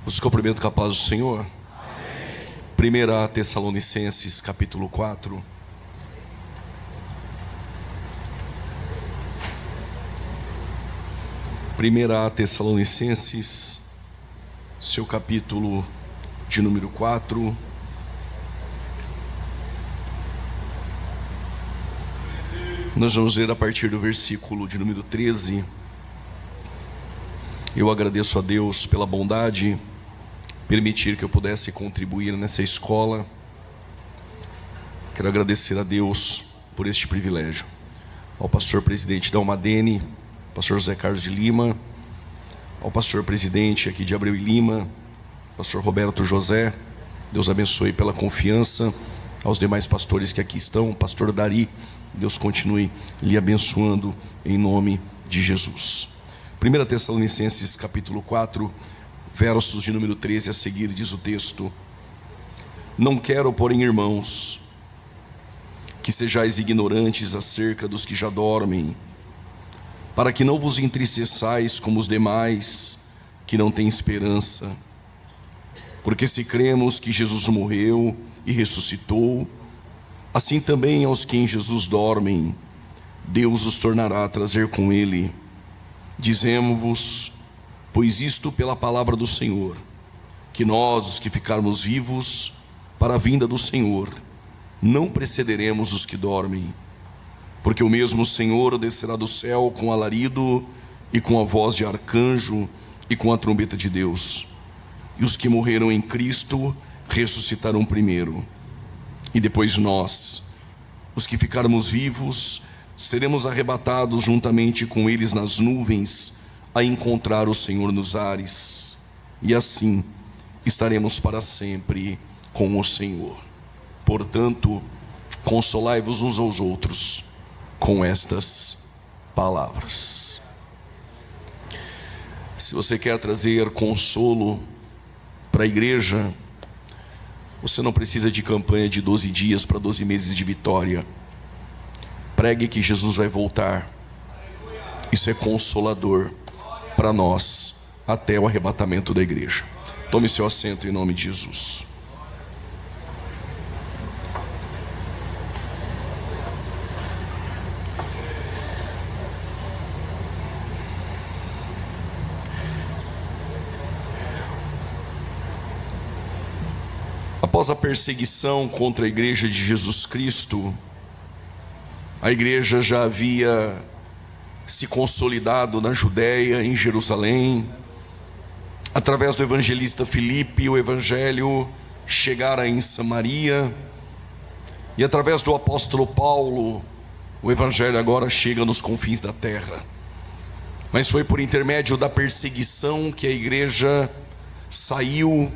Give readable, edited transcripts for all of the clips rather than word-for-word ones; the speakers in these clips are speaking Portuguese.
Os cumprimento com a paz do Senhor. Amém. 1 Tessalonicenses capítulo 4. Tessalonicenses, seu capítulo de número 4. Nós vamos ler a partir do versículo de número 13. Eu agradeço a Deus pela bondade, permitir que eu pudesse contribuir nessa escola. Quero agradecer a Deus por este privilégio. Ao pastor presidente da Almadene, pastor José Carlos de Lima, ao pastor presidente aqui de Abreu e Lima, pastor Roberto José, Deus abençoe pela confiança. Aos demais pastores que aqui estão, pastor Dari, Deus continue lhe abençoando em nome de Jesus. 1 Tessalonicenses capítulo 4, versos de número 13 a seguir, diz o texto: Não quero, porém, irmãos, que sejais ignorantes acerca dos que já dormem, para que não vos entristeçais como os demais, que não têm esperança. Porque se cremos que Jesus morreu e ressuscitou, assim também aos que em Jesus dormem, Deus os tornará a trazer com ele. Dizemos-vos, pois isto pela palavra do Senhor, que nós, os que ficarmos vivos para a vinda do Senhor, não precederemos os que dormem. Porque o mesmo Senhor descerá do céu com alarido e com a voz de arcanjo e com a trombeta de Deus. E os que morreram em Cristo ressuscitarão primeiro. E depois nós, os que ficarmos vivos, seremos arrebatados juntamente com eles nas nuvens, a encontrar o Senhor nos ares. E assim estaremos para sempre com o Senhor. Portanto, consolai-vos uns aos outros com estas palavras. Se você quer trazer consolo para a igreja, você não precisa de campanha de 12 dias para 12 meses de vitória. Pregue que Jesus vai voltar. Isso é consolador para nós até o arrebatamento da igreja. Tome seu assento em nome de Jesus. Após a perseguição contra a igreja de Jesus Cristo, a igreja já havia se consolidado na Judéia, em Jerusalém. Através do evangelista Filipe, o evangelho chegara em Samaria. E através do apóstolo Paulo, o evangelho agora chega nos confins da terra. Mas foi por intermédio da perseguição que a igreja saiu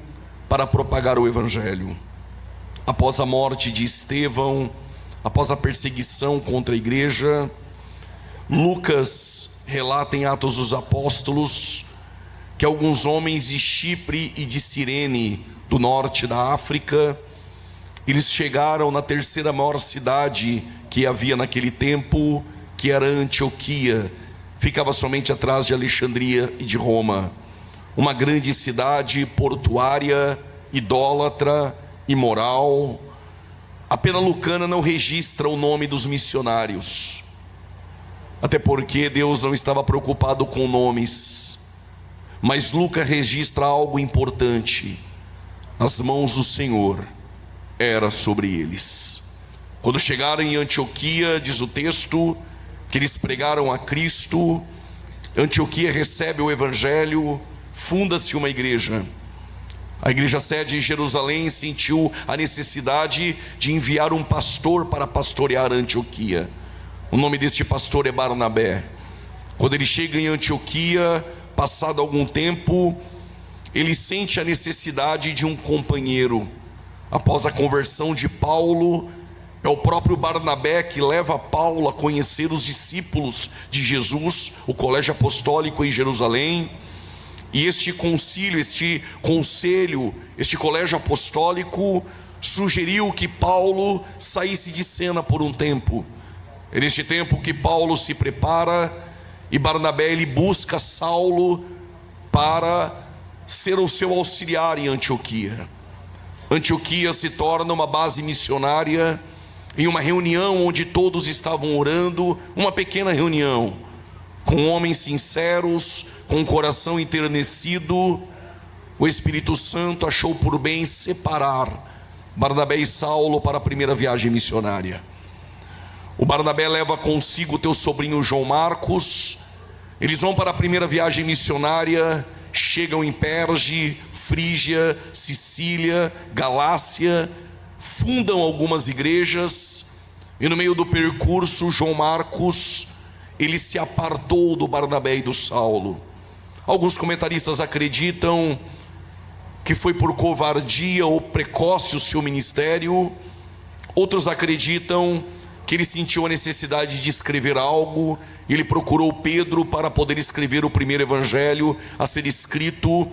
para propagar o evangelho. Após a morte de Estevão, após a perseguição contra a igreja, Lucas relata em Atos dos Apóstolos que alguns homens de Chipre e de Cirene, do norte da África, eles chegaram na terceira maior cidade que havia naquele tempo, que era Antioquia. Ficava somente atrás de Alexandria e de Roma. Uma grande cidade portuária, idólatra, imoral. A Pena Lucana não registra o nome dos missionários, até porque Deus não estava preocupado com nomes. Mas Lucas registra algo importante: as mãos do Senhor eram sobre eles. Quando chegaram em Antioquia, diz o texto, que eles pregaram a Cristo. Antioquia recebe o evangelho, funda-se uma igreja. A igreja sede em Jerusalém sentiu a necessidade de enviar um pastor para pastorear Antioquia. O nome deste pastor é Barnabé. Quando ele chega em Antioquia, passado algum tempo, ele sente a necessidade de um companheiro. Após a conversão de Paulo, é o próprio Barnabé que leva Paulo a conhecer os discípulos de Jesus, o colégio apostólico em Jerusalém. E este concílio, este conselho, este colégio apostólico sugeriu que Paulo saísse de cena por um tempo. É neste tempo que Paulo se prepara e Barnabé ele busca Saulo para ser o seu auxiliar em Antioquia. Antioquia se torna uma base missionária. Em uma reunião onde todos estavam orando, uma pequena reunião, com homens sinceros, com um coração enternecido, o Espírito Santo achou por bem separar Barnabé e Saulo para a primeira viagem missionária. O Barnabé leva consigo teu sobrinho João Marcos. Eles vão para a primeira viagem missionária, chegam em Perge, Frígia, Sicília, Galácia, fundam algumas igrejas, e no meio do percurso, João Marcos, ele se apartou do Barnabé e do Saulo. Alguns comentaristas acreditam que foi por covardia ou precoce o seu ministério. Outros acreditam que ele sentiu a necessidade de escrever algo, e ele procurou Pedro para poder escrever o primeiro evangelho a ser escrito,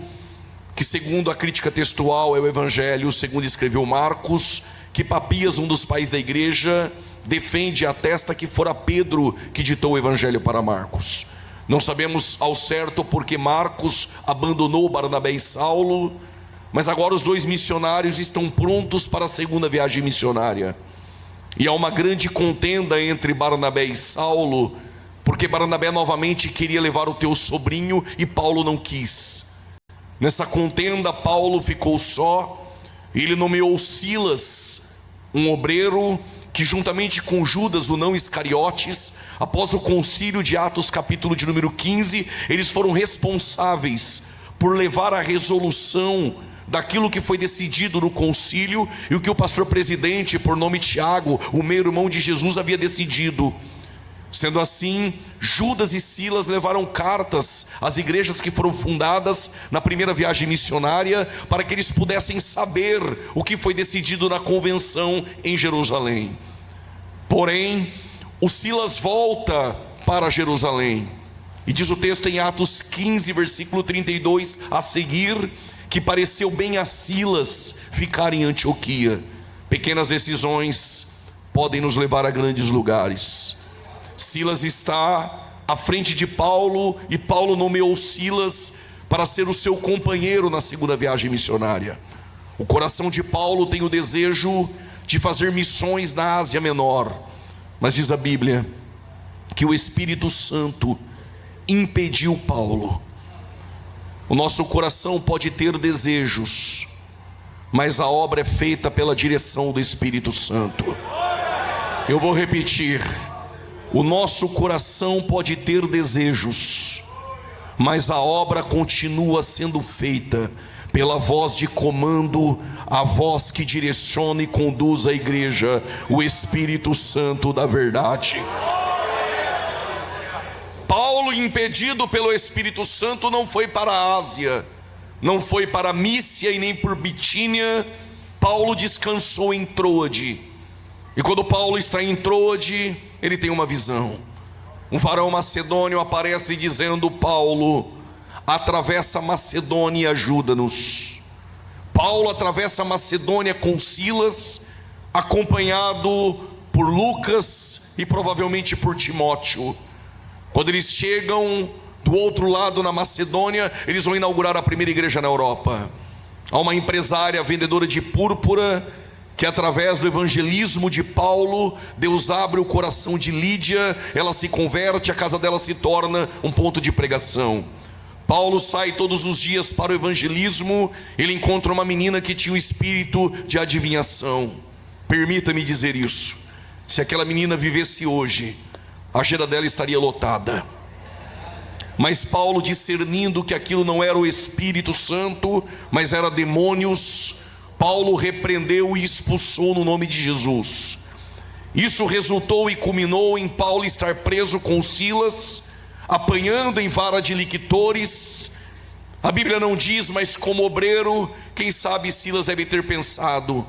que segundo a crítica textual é o evangelho segundo escreveu Marcos, que Papias, um dos pais da igreja, defende e atesta que fora Pedro que ditou o evangelho para Marcos. Não sabemos ao certo porque Marcos abandonou Barnabé e Saulo, mas agora os dois missionários estão prontos para a segunda viagem missionária. E há uma grande contenda entre Barnabé e Saulo, porque Barnabé novamente queria levar o teu sobrinho e Paulo não quis. Nessa contenda, Paulo ficou só. Ele nomeou Silas, um obreiro, que juntamente com Judas, o não Iscariotes, após o concílio de Atos capítulo de número 15, eles foram responsáveis por levar a resolução daquilo que foi decidido no concílio, e o que o pastor presidente, por nome Tiago, o meio-irmão de Jesus, havia decidido. Sendo assim, Judas e Silas levaram cartas às igrejas que foram fundadas na primeira viagem missionária, para que eles pudessem saber o que foi decidido na convenção em Jerusalém. Porém, o Silas volta para Jerusalém, e diz o texto em Atos 15, versículo 32 a seguir, que pareceu bem a Silas ficar em Antioquia. Pequenas decisões podem nos levar a grandes lugares. Silas está à frente de Paulo, e Paulo nomeou Silas para ser o seu companheiro na segunda viagem missionária. O coração de Paulo tem o desejo de fazer missões na Ásia Menor, mas diz a Bíblia que o Espírito Santo impediu Paulo. O nosso coração pode ter desejos, mas a obra é feita pela direção do Espírito Santo. Eu vou repetir: o nosso coração pode ter desejos, mas a obra continua sendo feita pela voz de comando, a voz que direciona e conduz a igreja, o Espírito Santo da verdade. Paulo, impedido pelo Espírito Santo, não foi para a Ásia, não foi para a Mícia e nem por Bitínia. Paulo descansou em Troade. E quando Paulo está em Troade, ele tem uma visão. Um varão macedônio aparece dizendo: Paulo, atravessa a Macedônia e ajuda-nos. Paulo atravessa a Macedônia com Silas, acompanhado por Lucas e provavelmente por Timóteo. Quando eles chegam do outro lado na Macedônia, eles vão inaugurar a primeira igreja na Europa. Há uma empresária vendedora de púrpura que, através do evangelismo de Paulo, Deus abre o coração de Lídia, ela se converte, a casa dela se torna um ponto de pregação. Paulo sai todos os dias para o evangelismo. Ele encontra uma menina que tinha um espírito de adivinhação. Permita-me dizer isso: se aquela menina vivesse hoje, a agenda dela estaria lotada. Mas Paulo, discernindo que aquilo não era o Espírito Santo, mas era demônios, Paulo repreendeu e expulsou no nome de Jesus. Isso resultou e culminou em Paulo estar preso com Silas, apanhando em vara de lictores. A Bíblia não diz, mas como obreiro, quem sabe Silas deve ter pensado: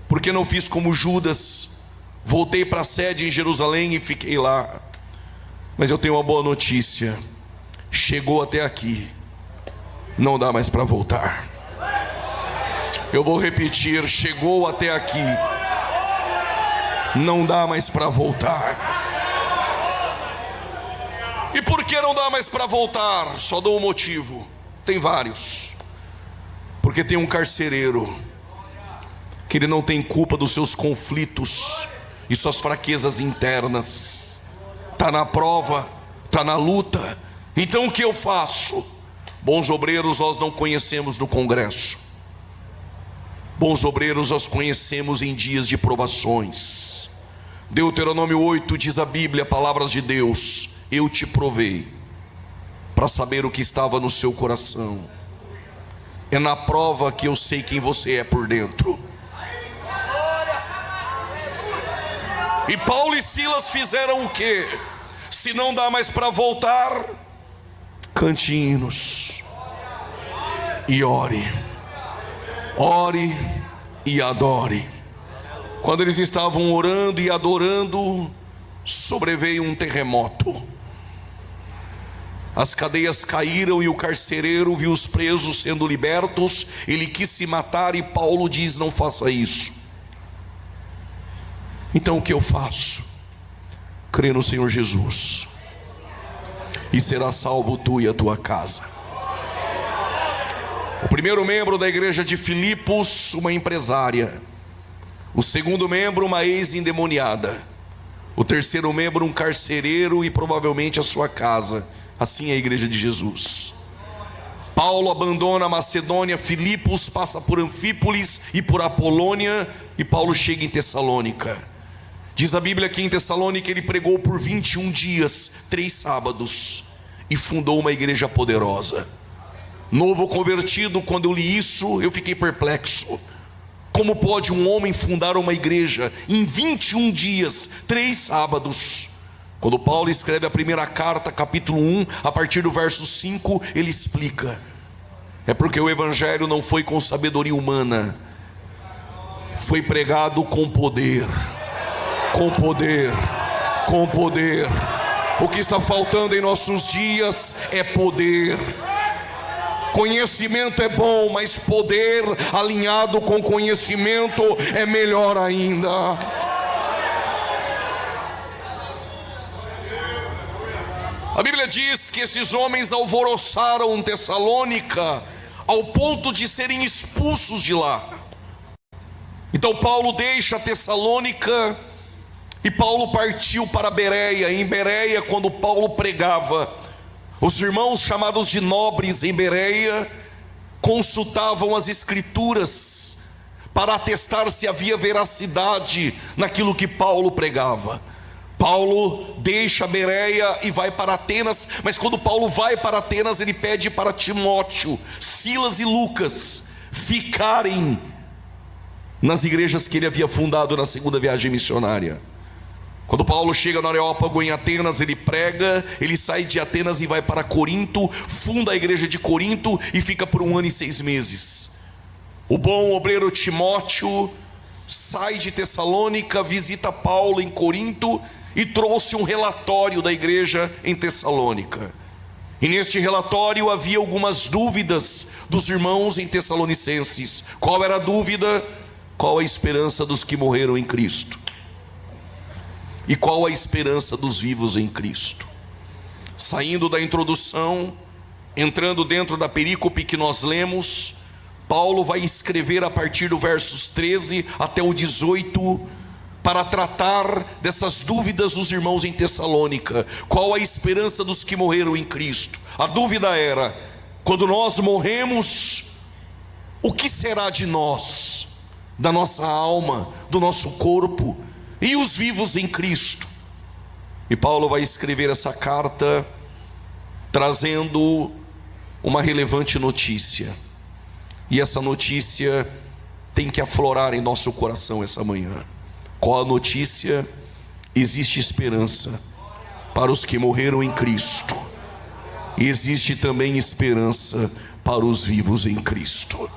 por que não fiz como Judas? Voltei para a sede em Jerusalém e fiquei lá. Mas eu tenho uma boa notícia: chegou até aqui, não dá mais para voltar. Eu vou repetir: chegou até aqui, não dá mais para voltar. E por que não dá mais para voltar? Só dou um motivo, tem vários. Porque tem um carcereiro que ele não tem culpa dos seus conflitos e suas fraquezas internas. Está na prova, está na luta. Então o que eu faço? Bons obreiros nós não conhecemos no congresso. Bons obreiros nós conhecemos em dias de provações. Deuteronômio 8 diz a Bíblia, palavras de Deus: eu te provei para saber o que estava no seu coração. É na prova que eu sei quem você é por dentro. E Paulo e Silas fizeram o quê? Se não dá mais para voltar, cante hinos e ore e adore. Quando eles estavam orando e adorando, sobreveio um terremoto. As cadeias caíram e o carcereiro viu os presos sendo libertos. Ele quis se matar e Paulo diz: não faça isso. Então o que eu faço? Crê no Senhor Jesus e será salvo tu e a tua casa. O primeiro membro da igreja de Filipos, uma empresária. O segundo membro, uma ex-endemoniada. O terceiro membro, um carcereiro e provavelmente a sua casa. Assim é a igreja de Jesus. Paulo abandona a Macedônia, Filipos, passa por Anfípolis e por Apolônia, e Paulo chega em Tessalônica. Diz a Bíblia que em Tessalônica ele pregou por 21 dias, 3 sábados, e fundou uma igreja poderosa. Novo convertido, quando eu li isso, eu fiquei perplexo. Como pode um homem fundar uma igreja em 21 dias, 3 sábados? Quando Paulo escreve a primeira carta, capítulo 1, a partir do verso 5, ele explica: é porque o evangelho não foi com sabedoria humana, foi pregado com poder. Com poder, com poder. O que está faltando em nossos dias é poder. Conhecimento é bom, mas poder alinhado com conhecimento é melhor ainda. A Bíblia diz que esses homens alvoroçaram Tessalônica ao ponto de serem expulsos de lá. Então Paulo deixa Tessalônica e Paulo partiu para Bereia. Em Bereia, quando Paulo pregava, os irmãos chamados de nobres em Bereia consultavam as escrituras para atestar se havia veracidade naquilo que Paulo pregava. Paulo deixa Bereia e vai para Atenas, mas quando Paulo vai para Atenas, ele pede para Timóteo, Silas e Lucas ficarem nas igrejas que ele havia fundado na segunda viagem missionária. Quando Paulo chega no Areópago em Atenas, ele prega, ele sai de Atenas e vai para Corinto, funda a igreja de Corinto e fica por 1 ano e 6 meses. O bom obreiro Timóteo sai de Tessalônica, visita Paulo em Corinto e trouxe um relatório da igreja em Tessalônica. E neste relatório havia algumas dúvidas dos irmãos em Tessalonicenses. Qual era a dúvida? Qual a esperança dos que morreram em Cristo? E qual a esperança dos vivos em Cristo? Saindo da introdução, entrando dentro da perícope que nós lemos, Paulo vai escrever a partir do versos 13 até o 18, para tratar dessas dúvidas dos irmãos em Tessalônica. Qual a esperança dos que morreram em Cristo? A dúvida era: quando nós morremos, o que será de nós? Da nossa alma, do nosso corpo? E os vivos em Cristo? E Paulo vai escrever essa carta trazendo uma relevante notícia. E essa notícia tem que aflorar em nosso coração essa manhã. Qual a notícia? Existe esperança para os que morreram em Cristo. E existe também esperança para os vivos em Cristo.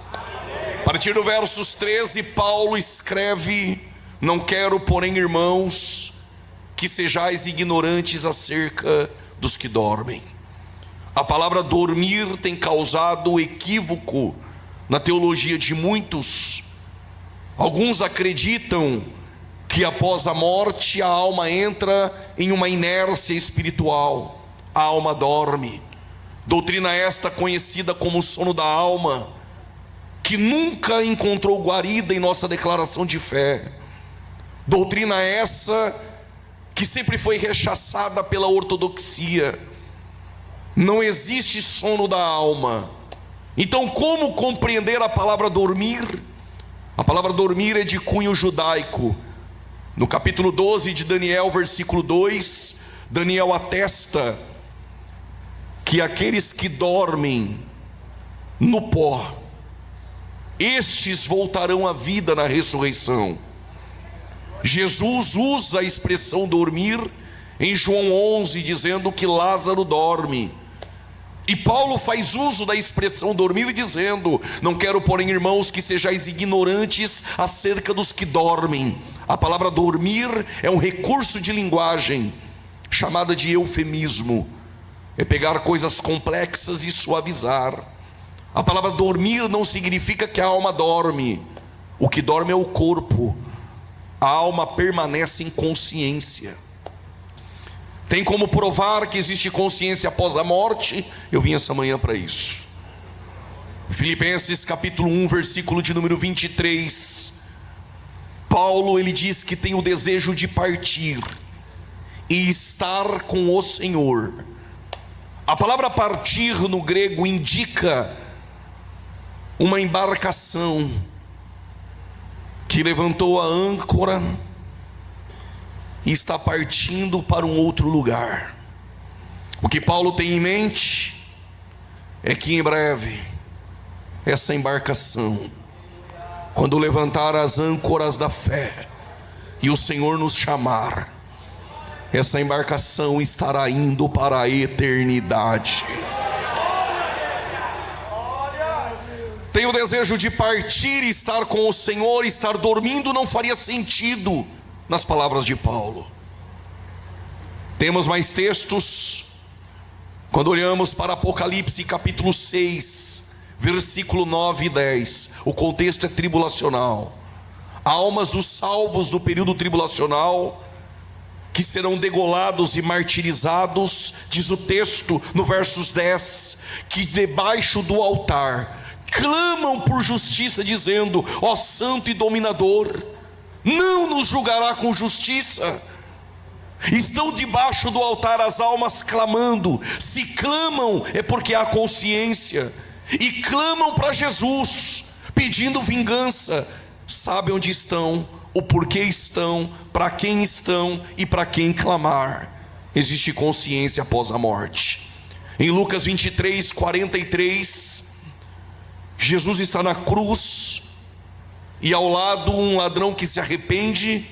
A partir do versos 13, Paulo escreve: não quero, porém, irmãos, que sejais ignorantes acerca dos que dormem. A palavra dormir tem causado equívoco na teologia de muitos. Alguns acreditam que após a morte a alma entra em uma inércia espiritual. A alma dorme. Doutrina esta conhecida como o sono da alma, que que nunca encontrou guarida em nossa declaração de fé. Doutrina essa que sempre foi rechaçada pela ortodoxia. Não existe sono da alma. Então, como compreender a palavra dormir? A palavra dormir é de cunho judaico. No capítulo 12 de Daniel, versículo 2, Daniel atesta que aqueles que dormem no pó, estes voltarão à vida na ressurreição. Jesus usa a expressão dormir em João 11, dizendo que Lázaro dorme. E Paulo faz uso da expressão dormir, dizendo: não quero, porém, irmãos, que sejais ignorantes acerca dos que dormem. A palavra dormir é um recurso de linguagem chamada de eufemismo. É pegar coisas complexas e suavizar. A palavra dormir não significa que a alma dorme. O que dorme é o corpo. A alma permanece em consciência. Tem como provar que existe consciência após a morte? Eu vim essa manhã para isso. Filipenses capítulo 1, versículo de número 23. Paulo, ele diz que tem o desejo de partir e estar com o Senhor. A palavra partir no grego indica uma embarcação que levantou a âncora e está partindo para um outro lugar. O que Paulo tem em mente é que em breve essa embarcação, quando levantar as âncoras da fé e o Senhor nos chamar, essa embarcação estará indo para a eternidade. Tenho o desejo de partir e estar com o Senhor. Estar dormindo não faria sentido nas palavras de Paulo. Temos mais textos. Quando olhamos para Apocalipse capítulo 6, versículo 9 e 10, o contexto é tribulacional. Almas dos salvos do período tribulacional que serão degolados e martirizados, diz o texto no versos 10, que debaixo do altar clamam por justiça, dizendo: ó santo e dominador, não nos julgará com justiça? Estão debaixo do altar as almas clamando. Se clamam é porque há consciência, e clamam para Jesus, pedindo vingança. Sabe onde estão, o porquê estão, para quem estão e para quem clamar. Existe consciência após a morte. Em Lucas 23, 43, Jesus está na cruz, e ao lado um ladrão que se arrepende,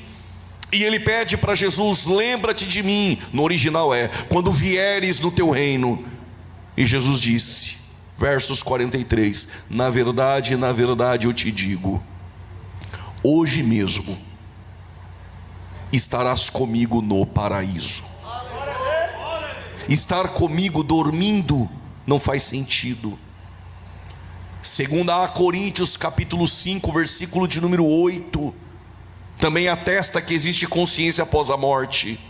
e ele pede para Jesus: lembra-te de mim. No original é: quando vieres no teu reino. E Jesus disse, versos 43, na verdade eu te digo, hoje mesmo estarás comigo no paraíso. Estar comigo dormindo não faz sentido. Segundo a Coríntios capítulo 5, versículo de número 8, também atesta que existe consciência após a morte.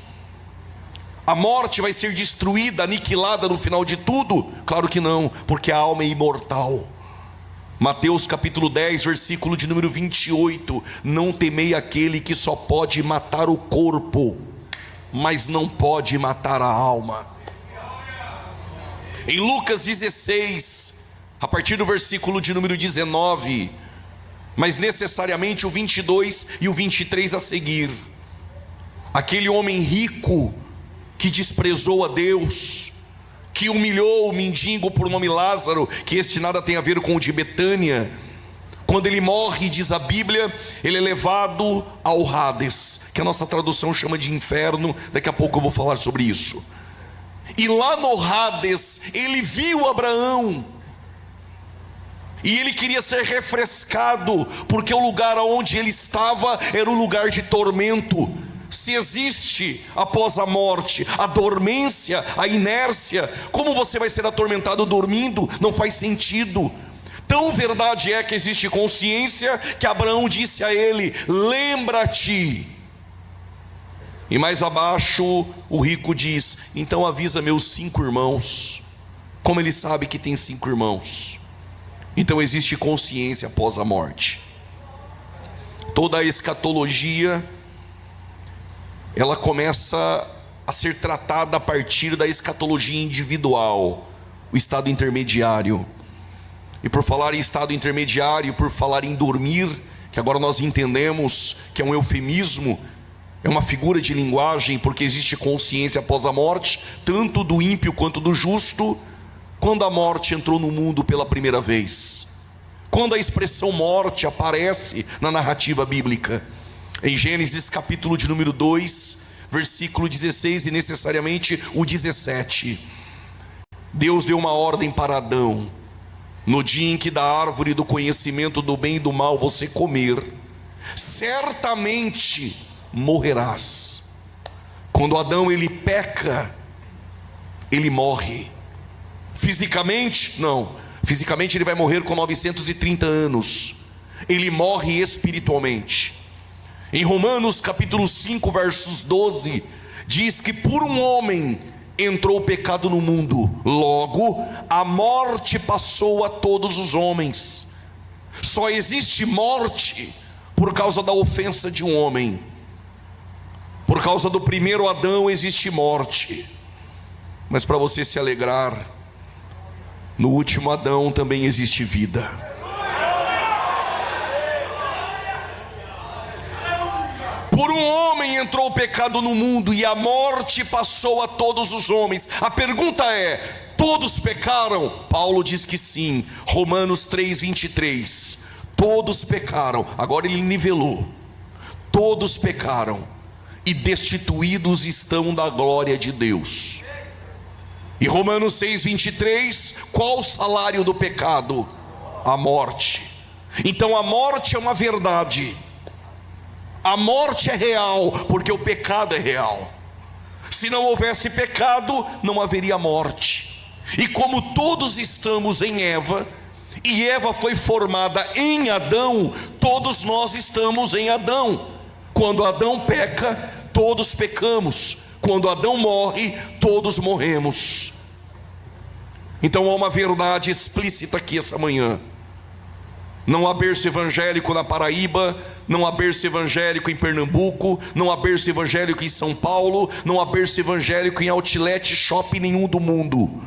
A morte vai ser destruída, aniquilada no final de tudo? Claro que não, porque a alma é imortal. Mateus capítulo 10, versículo de número 28, não temei aquele que só pode matar o corpo, mas não pode matar a alma. Em Lucas 16, a partir do versículo de número 19, mas necessariamente o 22 e o 23 a seguir, aquele homem rico que desprezou a Deus, que humilhou o mendigo por nome Lázaro, que este nada tem a ver com o de Betânia, quando ele morre, diz a Bíblia, ele é levado ao Hades, que a nossa tradução chama de inferno. Daqui a pouco eu vou falar sobre isso. E lá no Hades ele viu Abraão, e ele queria ser refrescado, porque o lugar onde ele estava era um lugar de tormento. Se existe após a morte a dormência, a inércia, como você vai ser atormentado dormindo? Não faz sentido. Tão verdade é que existe consciência, que Abraão disse a ele: lembra-te. E mais abaixo o rico diz: então avisa meus 5 irmãos. Como ele sabe que tem 5 irmãos? Então existe consciência após a morte. Toda a escatologia, ela começa a ser tratada a partir da escatologia individual, o estado intermediário. E por falar em estado intermediário, por falar em dormir, que agora nós entendemos que é um eufemismo, é uma figura de linguagem, porque existe consciência após a morte, tanto do ímpio quanto do justo. Quando a morte entrou no mundo pela primeira vez, quando a expressão morte aparece na narrativa bíblica, em Gênesis capítulo de número 2, versículo 16 e necessariamente o 17, Deus deu uma ordem para Adão: no dia em que da árvore do conhecimento do bem e do mal você comer, certamente morrerás. Quando Adão ele peca, ele morre. Fisicamente, não. Fisicamente ele vai morrer com 930 anos. Ele morre espiritualmente. Em Romanos capítulo 5, versos 12, diz que por um homem entrou o pecado no mundo, logo a morte passou a todos os homens. Só existe morte por causa da ofensa de um homem. Por causa do primeiro Adão existe morte. Mas para você se alegrar, no último Adão também existe vida. Por um homem entrou o pecado no mundo e a morte passou a todos os homens. A pergunta é: todos pecaram? Paulo diz que sim. Romanos 3:23. Todos pecaram. Agora ele nivelou. Todos pecaram e destituídos estão da glória de Deus. E Romanos 6:23, qual o salário do pecado? A morte. Então a morte é uma verdade. A morte é real, porque o pecado é real. Se não houvesse pecado, não haveria morte. E como todos estamos em Eva, e Eva foi formada em Adão, todos nós estamos em Adão. Quando Adão peca, todos pecamos. Quando Adão morre, todos morremos. Então há uma verdade explícita aqui essa manhã. Não há berço evangélico na Paraíba, não há berço evangélico em Pernambuco, não há berço evangélico em São Paulo, não há berço evangélico em outlet shopping nenhum do mundo.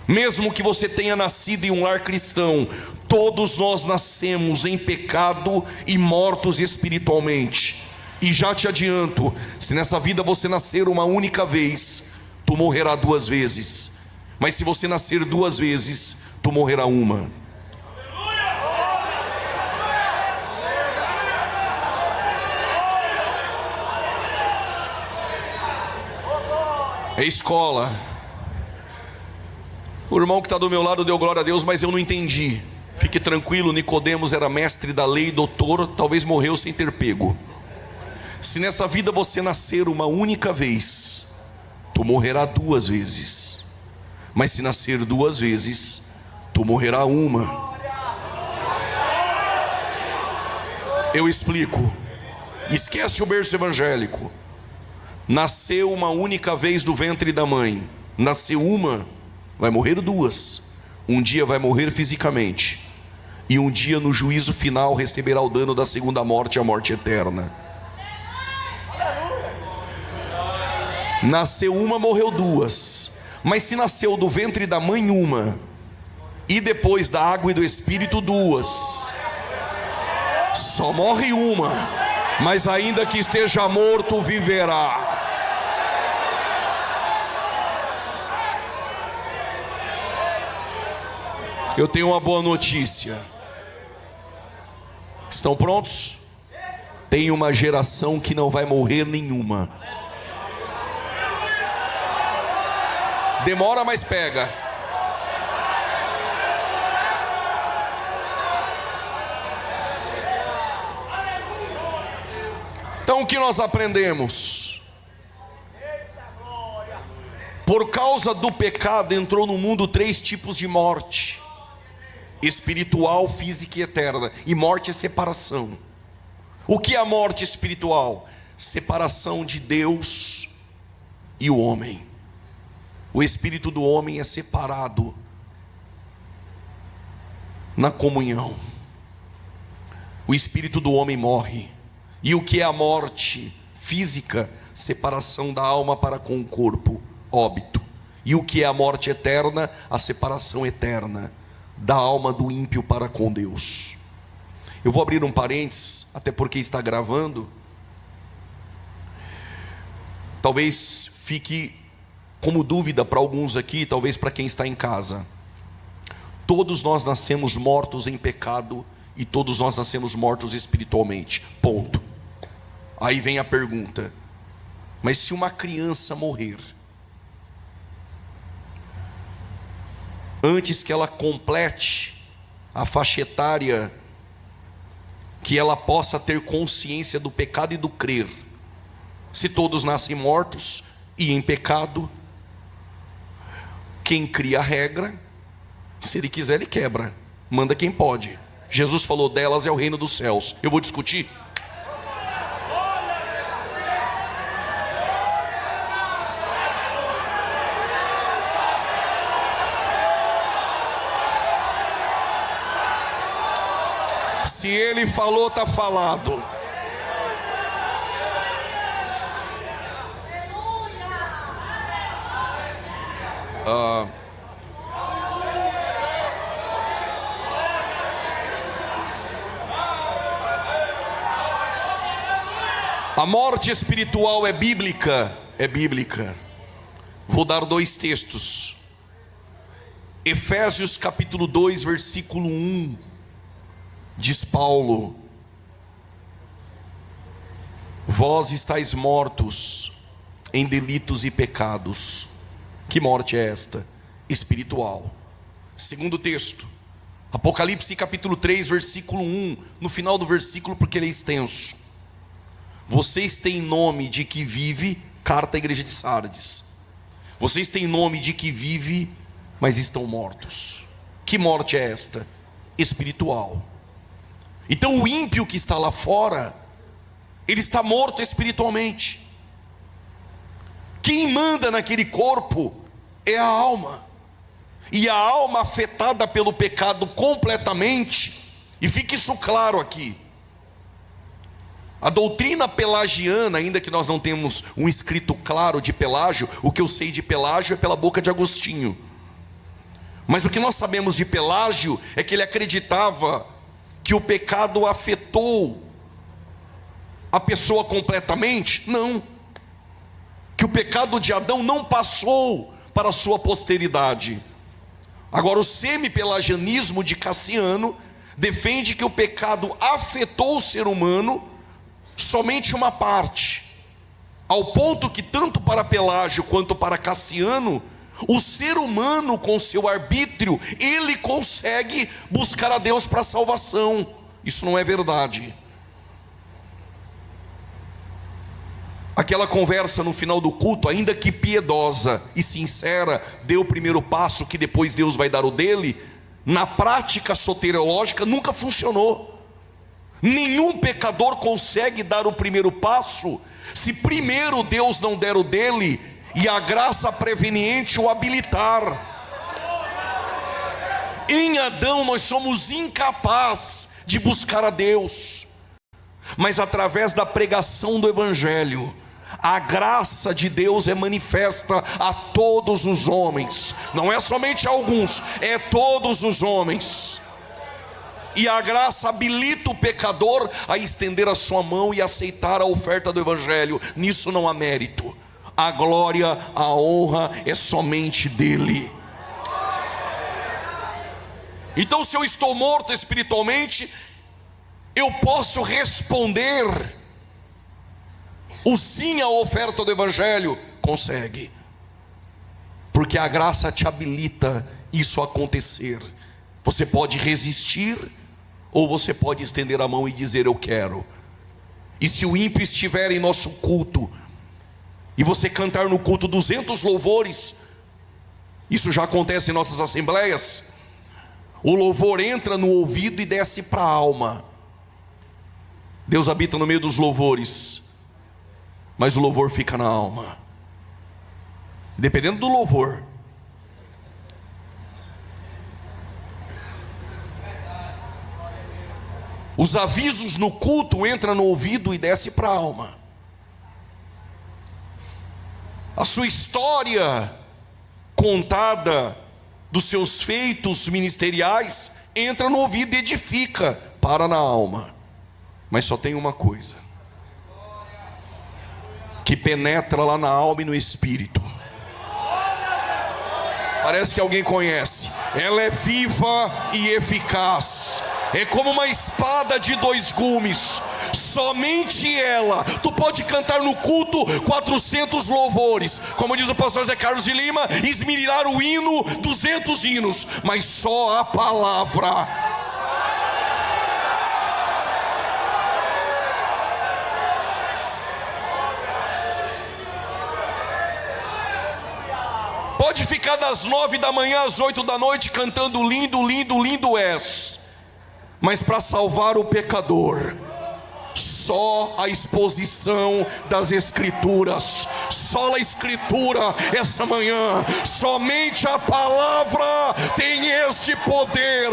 Mesmo que você tenha nascido em um lar cristão, todos nós nascemos em pecado e mortos espiritualmente. E já te adianto, se nessa vida você nascer uma única vez, tu morrerá 2 vezes. Mas se você nascer 2 vezes, tu morrerá uma. É escola. O irmão que está do meu lado deu glória a Deus, mas eu não entendi. Fique tranquilo, Nicodemos era mestre da lei, doutor, talvez morreu sem ter pego. Se nessa vida você nascer uma única vez, tu morrerá 2 vezes. Mas se nascer 2 vezes, tu morrerá uma. Eu explico. Esquece o berço evangélico. Nasceu uma única vez do ventre da mãe. Nasceu uma, vai morrer 2. Um dia vai morrer fisicamente, e um dia no juízo final receberá o dano da segunda morte, a morte eterna. Nasceu uma, morreu 2. Mas se nasceu do ventre da mãe uma, e depois da água e do Espírito 2, só morre uma, mas ainda que esteja morto viverá. Eu tenho uma boa notícia. Estão prontos? Tem uma geração que não vai morrer nenhuma. Demora, mas pega. Então o que nós aprendemos? Por causa do pecado entrou no mundo 3 tipos de morte: espiritual, física e eterna. E morte é separação. O que é a morte espiritual? Separação de Deus e o homem. O espírito do homem é separado. na comunhão. O espírito do homem morre. E o que é a morte física? Separação da alma para com o corpo, óbito. E o que é a morte eterna? A separação eterna da alma do ímpio para com Deus. Eu vou abrir um parênteses, até porque está gravando. Talvez fique como dúvida para alguns aqui, talvez para quem está em casa. Todos nós nascemos mortos em pecado e todos nós nascemos mortos espiritualmente. Ponto. Aí vem a pergunta: mas se uma criança morrer antes que ela complete a faixa etária que ela possa ter consciência do pecado e do crer, se todos nascem mortos e em pecado, quem cria a regra, se ele quiser ele quebra, manda quem pode. Jesus falou: delas é o reino dos céus. Eu vou discutir? Se ele falou, está falado. A morte espiritual é bíblica? É bíblica. Vou dar 2 textos. Efésios capítulo 2, versículo 1. Diz Paulo: vós estáis mortos em delitos e pecados. Que morte é esta? Espiritual. Segundo texto, Apocalipse capítulo 3, versículo 1. No final do versículo, porque ele é extenso: vocês têm nome de que vive, carta à igreja de Sardes, vocês têm nome de que vive, mas estão mortos. Que morte é esta? Espiritual. Então o ímpio que está lá fora, ele está morto espiritualmente. Quem manda naquele corpo é a alma. E a alma afetada pelo pecado completamente, e fique isso claro aqui. A doutrina pelagiana, ainda que nós não temos um escrito claro de Pelágio, o que eu sei de Pelágio é pela boca de Agostinho. Mas o que nós sabemos de Pelágio é que ele acreditava que o pecado afetou a pessoa completamente. Não. Que o pecado de Adão não passou para a sua posteridade. Agora o semi-pelagianismo de Cassiano defende que o pecado afetou o ser humano somente uma parte, ao ponto que tanto para Pelágio quanto para Cassiano, o ser humano com seu arbítrio, ele consegue buscar a Deus para a salvação. Isso não é verdade. Aquela conversa no final do culto, ainda que piedosa e sincera, dê o primeiro passo que depois Deus vai dar o dele, na prática soteriológica nunca funcionou. Nenhum pecador consegue dar o primeiro passo se primeiro Deus não der o dele e a graça preveniente o habilitar. Em Adão nós somos incapazes de buscar a Deus, mas através da pregação do Evangelho, a graça de Deus é manifesta a todos os homens. Não é somente a alguns, é todos os homens. E a graça habilita o pecador a estender a sua mão e aceitar a oferta do Evangelho. Nisso não há mérito. A glória, a honra é somente dele. Então, se eu estou morto espiritualmente, eu posso responder o sim à oferta do Evangelho? Consegue, porque a graça te habilita isso a acontecer. Você pode resistir, ou você pode estender a mão e dizer: eu quero. E se o ímpio estiver em nosso culto, e você cantar no culto 200 louvores, isso já acontece em nossas assembleias, o louvor entra no ouvido e desce para a alma. Deus habita no meio dos louvores, mas o louvor fica na alma. Dependendo do louvor. Os avisos no culto entram no ouvido e desce para a alma. A sua história contada dos seus feitos ministeriais entra no ouvido e edifica, para na alma. Mas só tem uma coisa que penetra lá na alma e no espírito. Parece que alguém conhece. Ela é viva e eficaz. É como uma espada de dois gumes. Somente ela. Tu pode cantar no culto 400 louvores, como diz o pastor Zé Carlos de Lima, esmirilhar o hino, 200 hinos, mas só a palavra. Pode ficar das 9 da manhã às 8 da noite cantando lindo, lindo, lindo és, mas para salvar o pecador, só a exposição das Escrituras, só a Escritura essa manhã, somente a palavra tem este poder.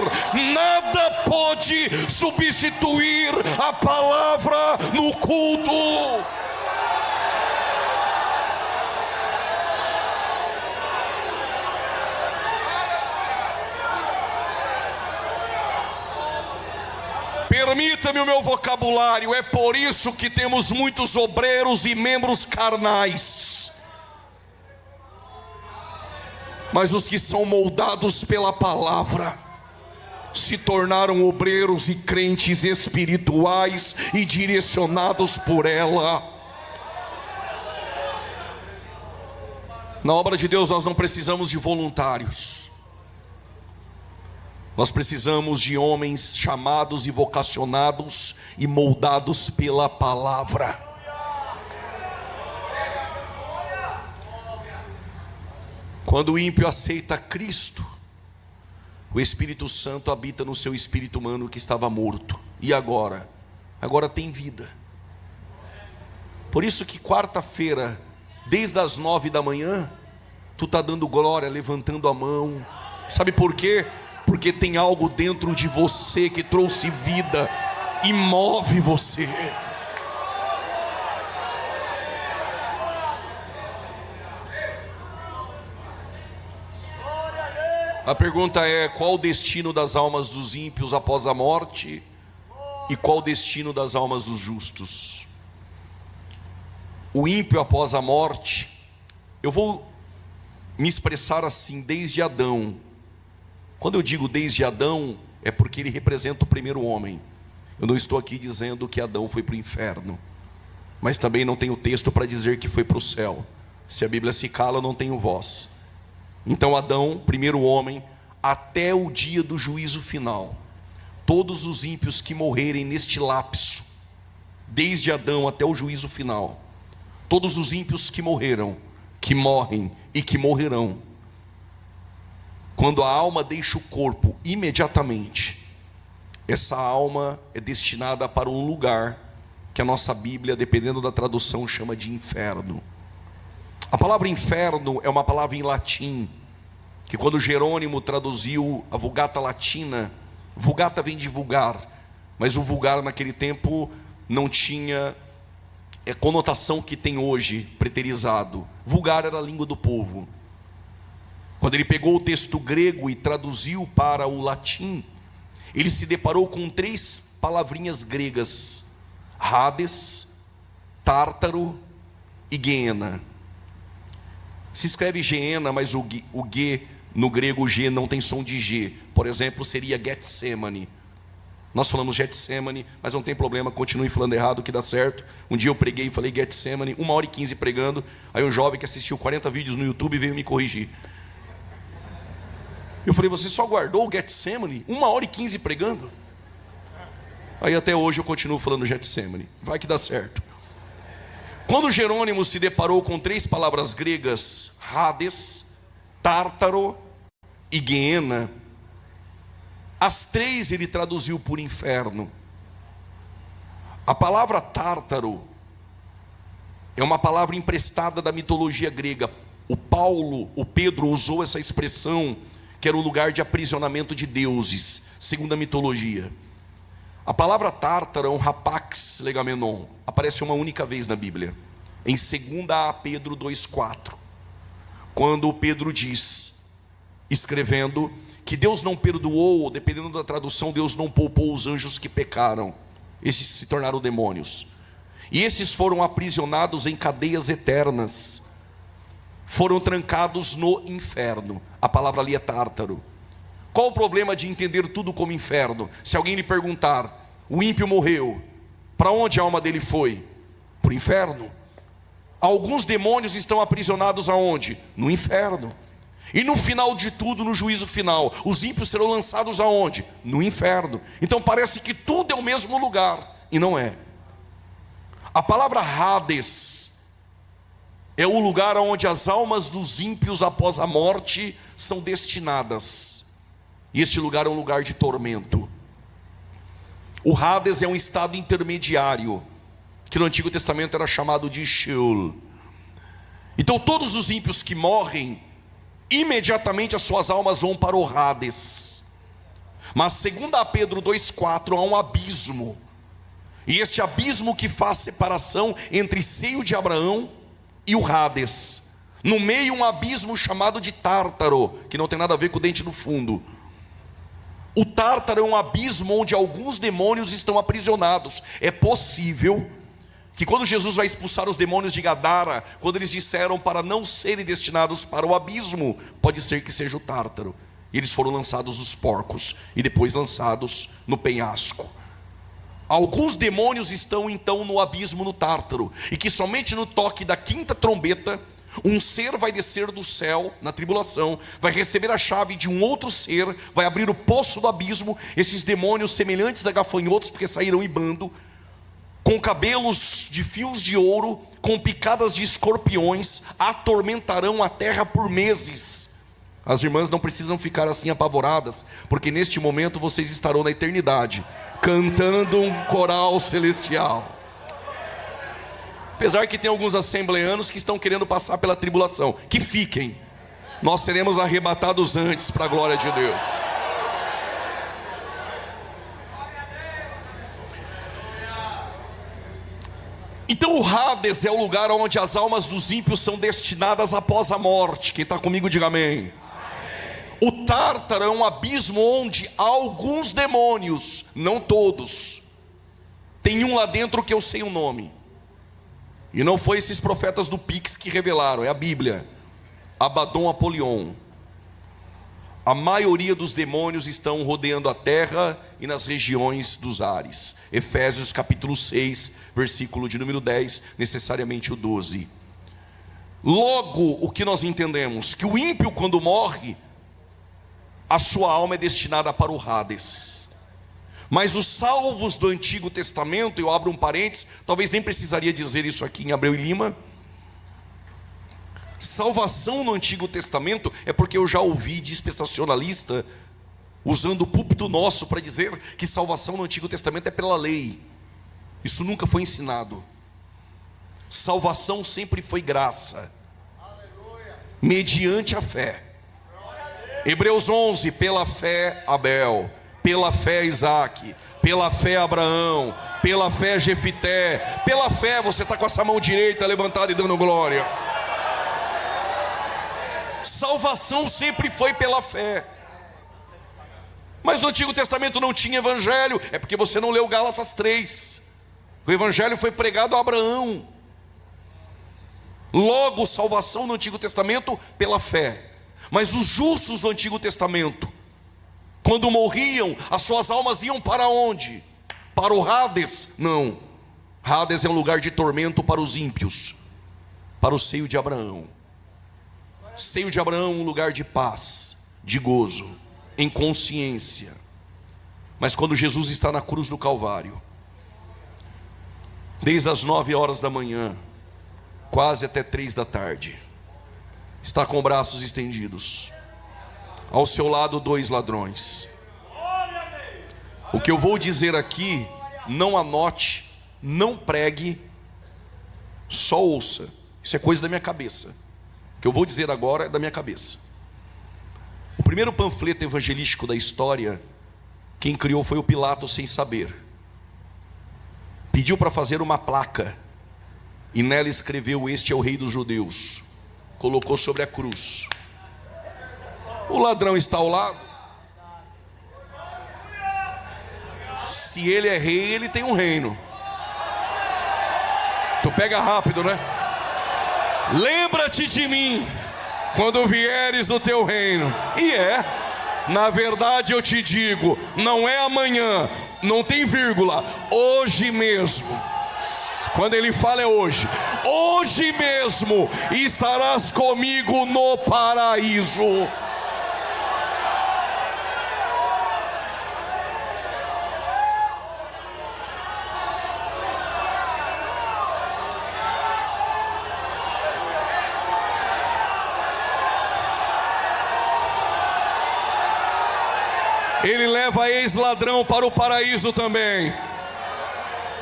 Nada pode substituir a palavra no culto. Permita-me o meu vocabulário. É por isso que temos muitos obreiros e membros carnais. Mas os que são moldados pela palavra se tornaram obreiros e crentes espirituais e direcionados por ela. Na obra de Deus nós não precisamos de voluntários. Nós precisamos de homens chamados e vocacionados e moldados pela palavra. Quando o ímpio aceita Cristo, o Espírito Santo habita no seu espírito humano que estava morto. E agora? Agora tem vida. Por isso que quarta-feira, desde as 9 da manhã, tu está dando glória, levantando a mão. Sabe por quê? Porque tem algo dentro de você que trouxe vida e move você. A pergunta é: qual o destino das almas dos ímpios após a morte? E qual o destino das almas dos justos? O ímpio após a morte, eu vou me expressar assim, desde Adão. Quando eu digo desde Adão, é porque ele representa o primeiro homem. Eu não estou aqui dizendo que Adão foi para o inferno, mas também não tenho texto para dizer que foi para o céu. Se a Bíblia se cala, eu não tenho voz. Então Adão, primeiro homem, até o dia do juízo final. Todos os ímpios que morrerem neste lapso, desde Adão até o juízo final, todos os ímpios que morreram, que morrem e que morrerão, quando a alma deixa o corpo, imediatamente, essa alma é destinada para um lugar que a nossa Bíblia, dependendo da tradução, chama de inferno. A palavra inferno é uma palavra em latim, que quando Jerônimo traduziu a Vulgata Latina, Vulgata vem de vulgar, mas o vulgar naquele tempo não tinha a conotação que tem hoje, preterizado. Vulgar era a língua do povo. Quando ele pegou o texto grego e traduziu para o latim, ele se deparou com 3 palavrinhas gregas: Hades, Tártaro e Guiena. Se escreve Geena, mas o G, no grego G não tem som de G. Por exemplo, seria Getsemane. Nós falamos Getsemane, mas não tem problema, continue falando errado que dá certo. Um dia eu preguei e falei Getsemane, 1h15 pregando. Aí um jovem que assistiu 40 vídeos no YouTube veio me corrigir. Eu falei: você só guardou o Getsemane? 1h15 pregando? Aí até hoje eu continuo falando Getsemane. Vai que dá certo. Quando Jerônimo se deparou com 3 palavras gregas, Hades, Tártaro e Guiena, as 3 ele traduziu por inferno. A palavra Tártaro é uma palavra emprestada da mitologia grega. O Pedro usou essa expressão, que era o lugar de aprisionamento de deuses, segundo a mitologia. A palavra tártaro é um rapax legamenon, aparece uma única vez na Bíblia, em 2 Pedro 2,4, quando Pedro diz, escrevendo, que Deus não perdoou, dependendo da tradução, Deus não poupou os anjos que pecaram, esses se tornaram demônios, e esses foram aprisionados em cadeias eternas, foram trancados no inferno. A palavra ali é tártaro. Qual o problema de entender tudo como inferno? Se alguém lhe perguntar, o ímpio morreu, para onde a alma dele foi? Para o inferno. Alguns demônios estão aprisionados aonde? No inferno. E no final de tudo, no juízo final, os ímpios serão lançados aonde? No inferno. Então parece que tudo é o mesmo lugar, e não é. A palavra Hades é o lugar onde as almas dos ímpios após a morte são destinadas. E este lugar é um lugar de tormento. O Hades é um estado intermediário, que no Antigo Testamento era chamado de Sheol. Então todos os ímpios que morrem, imediatamente as suas almas vão para o Hades. Mas segundo a Pedro 2,4, há um abismo. E este abismo que faz separação entre seio de Abraão e o Hades. No meio um abismo chamado de Tártaro, que não tem nada a ver com o dente no fundo. O Tártaro é um abismo onde alguns demônios estão aprisionados. É possível que quando Jesus vai expulsar os demônios de Gadara, quando eles disseram para não serem destinados para o abismo, pode ser que seja o Tártaro. E eles foram lançados nos porcos e depois lançados no penhasco. Alguns demônios estão então no abismo, no Tártaro, e que somente no toque da quinta trombeta, um ser vai descer do céu, na tribulação, vai receber a chave de um outro ser, vai abrir o poço do abismo. Esses demônios semelhantes a gafanhotos, porque saíram em bando, com cabelos de fios de ouro, com picadas de escorpiões, atormentarão a terra por meses. As irmãs não precisam ficar assim apavoradas, porque neste momento vocês estarão na eternidade, cantando um coral celestial. Apesar que tem alguns assembleanos que estão querendo passar pela tribulação, que fiquem, nós seremos arrebatados antes, para a glória de Deus. Então o Hades é o lugar onde as almas dos ímpios são destinadas após a morte. Quem está comigo diga amém. O Tártaro é um abismo onde há alguns demônios, não todos. Tem um lá dentro que eu sei o nome. E não foi esses profetas do Pix que revelaram, é a Bíblia. Abaddon Apolion. A maioria dos demônios estão rodeando a terra e nas regiões dos ares. Efésios capítulo 6, versículo de número 10, necessariamente o 12. Logo, o que nós entendemos? Que o ímpio, quando morre, a sua alma é destinada para o Hades. Mas os salvos do Antigo Testamento, eu abro um parênteses, talvez nem precisaria dizer isso aqui em Abreu e Lima. Salvação no Antigo Testamento é porque eu já ouvi dispensacionalista usando o púlpito nosso para dizer que salvação no Antigo Testamento é pela lei. Isso nunca foi ensinado. Salvação sempre foi graça, mediante a fé. Hebreus 11, pela fé Abel, pela fé Isaac, pela fé Abraão, pela fé Jefité, pela fé você está com essa mão direita levantada e dando glória. Salvação sempre foi pela fé. Mas no Antigo Testamento não tinha evangelho, é porque você não leu Gálatas 3. O evangelho foi pregado a Abraão. Logo, salvação no Antigo Testamento pela fé. Mas os justos do Antigo Testamento, quando morriam, as suas almas iam para onde? Para o Hades? Não. Hades é um lugar de tormento para os ímpios, para o seio de Abraão. Seio de Abraão, um lugar de paz, de gozo, em consciência. Mas quando Jesus está na cruz do Calvário, desde as 9 horas da manhã, quase até 3 da tarde, está com braços estendidos, ao seu lado 2 ladrões. O que eu vou dizer aqui, não anote, não pregue, só ouça. Isso é coisa da minha cabeça. O que eu vou dizer agora é da minha cabeça. O primeiro panfleto evangelístico da história, quem criou foi o Pilatos sem saber. pediu para fazer uma placa, e nela escreveu: este é o rei dos judeus. Colocou sobre a cruz. O ladrão está ao lado. Se ele é rei, ele tem um reino. Tu pega rápido, né? Lembra-te de mim quando vieres no teu reino. E na verdade eu te digo, não é amanhã, não tem vírgula, hoje mesmo. Quando ele fala é hoje. Hoje mesmo estarás comigo no paraíso. Ele leva ex-ladrão para o paraíso também.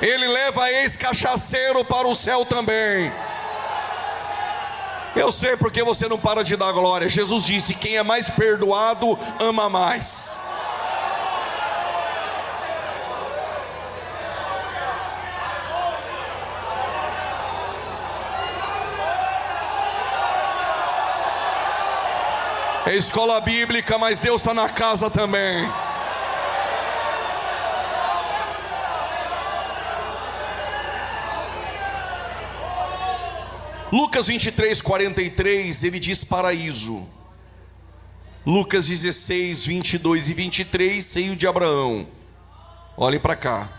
Ele leva ex-cachaceiro para o céu também. Eu sei porque você não para de dar glória. Jesus disse: quem é mais perdoado, ama mais. É escola bíblica, mas Deus está na casa também. Lucas 23, 43, ele diz paraíso. Lucas 16, 22 e 23, seio de Abraão. Olhem para cá.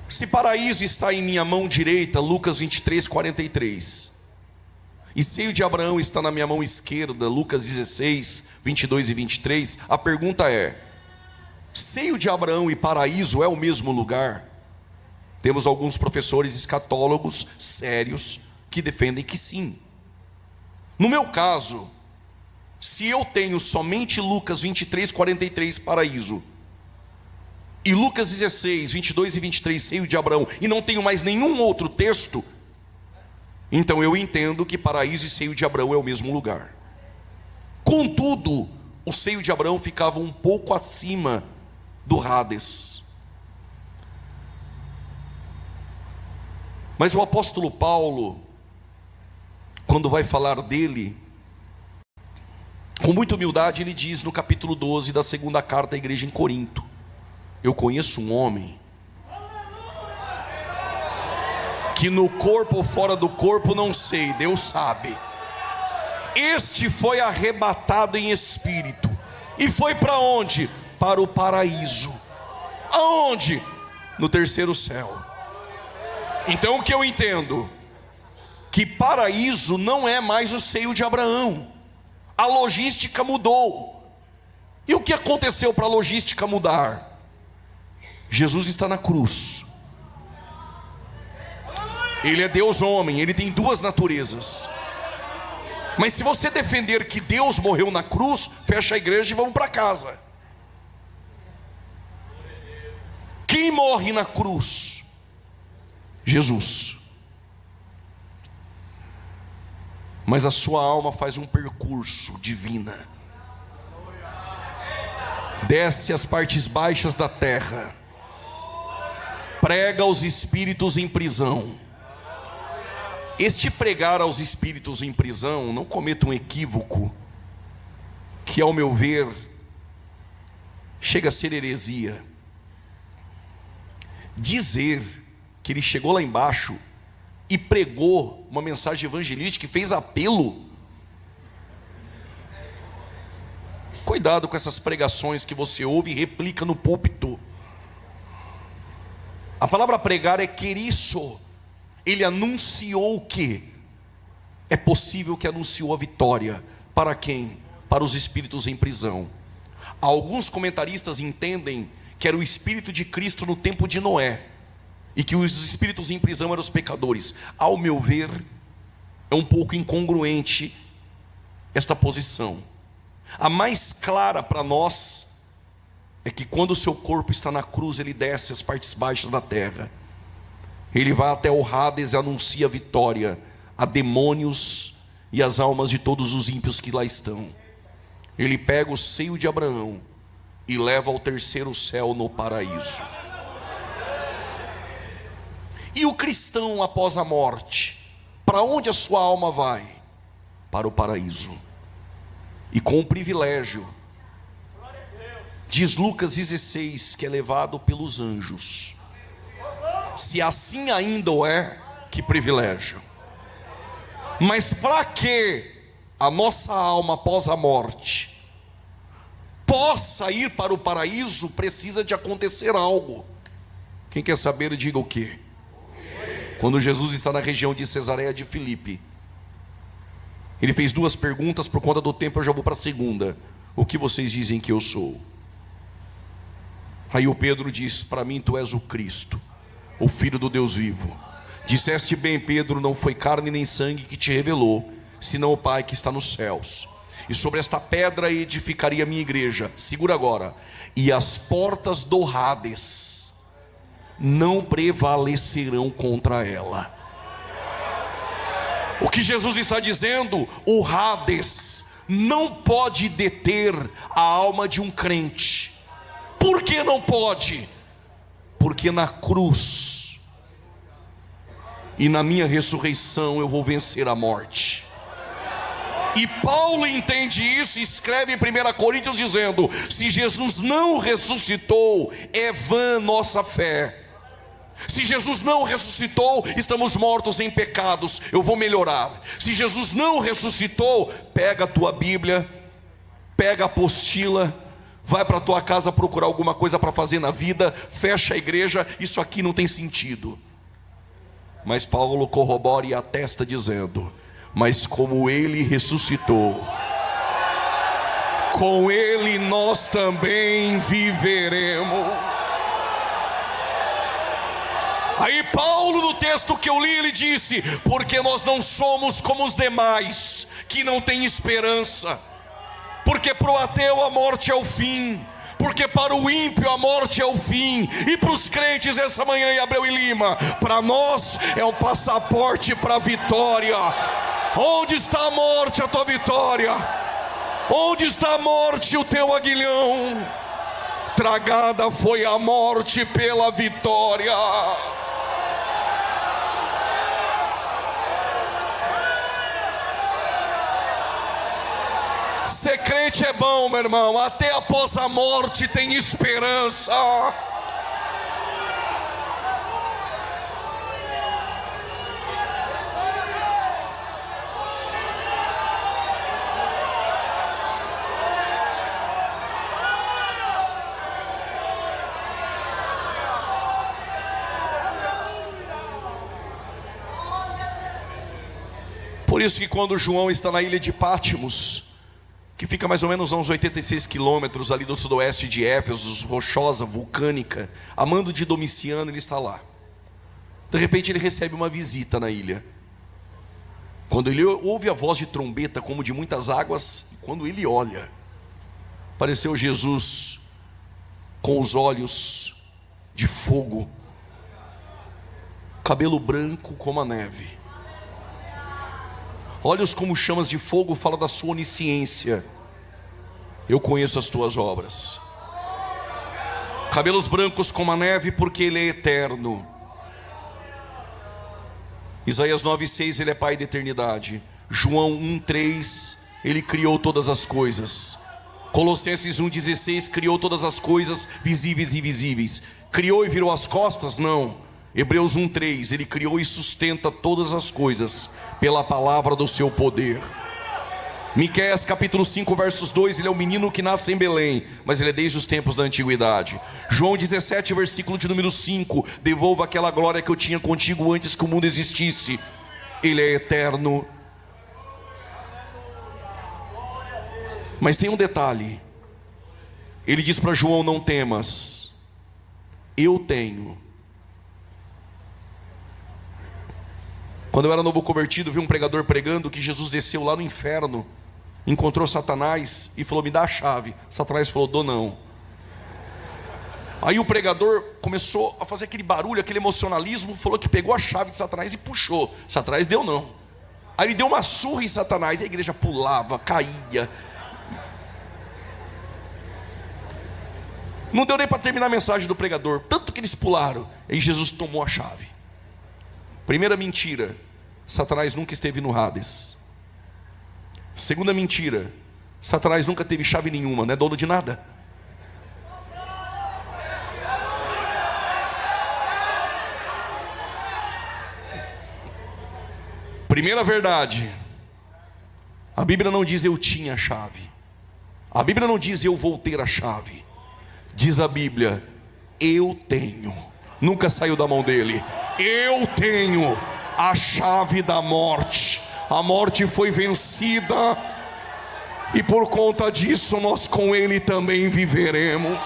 Se paraíso está em minha mão direita, Lucas 23, 43. E seio de Abraão está na minha mão esquerda, Lucas 16, 22 e 23. A pergunta é: seio de Abraão e paraíso é o mesmo lugar? Temos alguns professores escatólogos sérios que defendem que sim. No meu caso, se eu tenho somente Lucas 23, 43, paraíso, e Lucas 16, 22 e 23, seio de Abraão, e não tenho mais nenhum outro texto, então eu entendo que paraíso e seio de Abraão é o mesmo lugar. Contudo, o seio de Abraão ficava um pouco acima do Hades. Mas o apóstolo Paulo, quando vai falar dele, com muita humildade, ele diz no capítulo 12 da segunda carta à igreja em Corinto: eu conheço um homem que no corpo ou fora do corpo não sei, Deus sabe. Este foi arrebatado em espírito. E foi para onde? Para o paraíso. Aonde? No terceiro céu. Então o que eu entendo? Que paraíso não é mais o seio de Abraão. A logística mudou. E o que aconteceu para a logística mudar? Jesus está na cruz. Ele é Deus homem, ele tem duas naturezas. Mas se você defender que Deus morreu na cruz, fecha a igreja e vamos para casa. Quem morre na cruz? Jesus. Mas a sua alma faz um percurso divina. Desce às partes baixas da terra. Prega aos espíritos em prisão. Este pregar aos espíritos em prisão, não cometa um equívoco, que ao meu ver, chega a ser heresia. Dizer que ele chegou lá embaixo e pregou uma mensagem evangelística que fez apelo. Cuidado com essas pregações que você ouve e replica no púlpito. A palavra pregar é queriço. Ele anunciou o que? É possível que anunciou a vitória. Para quem? Para os espíritos em prisão. Alguns comentaristas entendem que era o espírito de Cristo no tempo de Noé, e que os espíritos em prisão eram os pecadores. Ao meu ver, é um pouco incongruente esta posição. A mais clara para nós é que quando o seu corpo está na cruz, ele desce às partes baixas da terra. Ele vai até o Hades e anuncia a vitória a demônios e as almas de todos os ímpios que lá estão. Ele pega o seio de Abraão e leva ao terceiro céu no paraíso. E o cristão após a morte, para onde a sua alma vai? Para o paraíso. E com o privilégio, diz Lucas 16, que é levado pelos anjos. Se assim ainda o é, que privilégio. Mas para que a nossa alma após a morte possa ir para o paraíso, precisa de acontecer algo. Quem quer saber, diga o quê? Quando Jesus está na região de Cesareia de Filipe, ele fez duas perguntas. Por conta do tempo eu já vou para a segunda. O que vocês dizem que eu sou? Aí o Pedro diz: para mim tu és o Cristo, o Filho do Deus vivo. Disseste bem, Pedro, não foi carne nem sangue que te revelou, senão o Pai que está nos céus. E sobre esta pedra edificaria a minha igreja. Segura agora. E as portas do Hades não prevalecerão contra ela. O que Jesus está dizendo? O Hades não pode deter a alma de um crente. Por que não pode? Porque na cruz e na minha ressurreição eu vou vencer a morte. E Paulo entende isso e escreve em 1 Coríntios dizendo: se Jesus não ressuscitou, é vã nossa fé. Se Jesus não ressuscitou, estamos mortos em pecados. Eu vou melhorar. Se Jesus não ressuscitou, pega a tua Bíblia, pega a apostila, vai para a tua casa procurar alguma coisa para fazer na vida, fecha a igreja. Isso aqui não tem sentido. Mas Paulo corrobora e atesta dizendo: mas como ele ressuscitou, com ele nós também viveremos. Aí Paulo, no texto que eu li, ele disse: porque nós não somos como os demais, que não têm esperança. Porque para o ateu a morte é o fim, porque para o ímpio a morte é o fim, e para os crentes essa manhã em Abreu e Lima, para nós é o passaporte para a vitória. Onde está a morte, a tua vitória? Onde está a morte, o teu aguilhão? Tragada foi a morte pela vitória. Ser crente é bom, meu irmão. Até após a morte tem esperança. Por isso que quando João está na ilha de Pátimos, que fica mais ou menos a uns 86 quilômetros ali do sudoeste de Éfeso, rochosa, vulcânica, a mando de Domiciano, ele está lá. De repente ele recebe uma visita na ilha. Quando ele ouve a voz de trombeta como de muitas águas, quando ele olha, apareceu Jesus com os olhos de fogo, cabelo branco como a neve, olhos como chamas de fogo, fala da sua onisciência. Eu conheço as tuas obras. Cabelos brancos como a neve, porque ele é eterno. Isaías 9:6, ele é Pai da eternidade. João 1:3, ele criou todas as coisas. Colossenses 1:16, criou todas as coisas, visíveis e invisíveis. Criou e virou as costas? Não. Hebreus 1:3, ele criou e sustenta todas as coisas pela palavra do seu poder. Miqueias capítulo 5 versos 2, ele é o menino que nasce em Belém, mas ele é desde os tempos da antiguidade. João 17 versículo de número 5, devolva aquela glória que eu tinha contigo antes que o mundo existisse. Ele é eterno. Mas tem um detalhe. Ele diz para João: não temas, eu tenho. Quando eu era novo convertido, vi um pregador pregando que Jesus desceu lá no inferno, encontrou Satanás e falou: me dá a chave. Satanás falou: dou não. Aí o pregador começou a fazer aquele barulho, aquele emocionalismo, falou que pegou a chave de Satanás e puxou. Satanás deu não. Aí ele deu uma surra em Satanás, e a igreja pulava, caía. Não deu nem para terminar a mensagem do pregador, tanto que eles pularam. Aí Jesus tomou a chave. Primeira mentira: Satanás nunca esteve no Hades. Segunda mentira: Satanás nunca teve chave nenhuma, não é dono de nada. Primeira verdade: a Bíblia não diz eu tinha a chave. A Bíblia não diz eu vou ter a chave. Diz a Bíblia, eu tenho. Nunca saiu da mão dele. Eu tenho a chave da morte. A morte foi vencida, e por conta disso nós com ele também viveremos.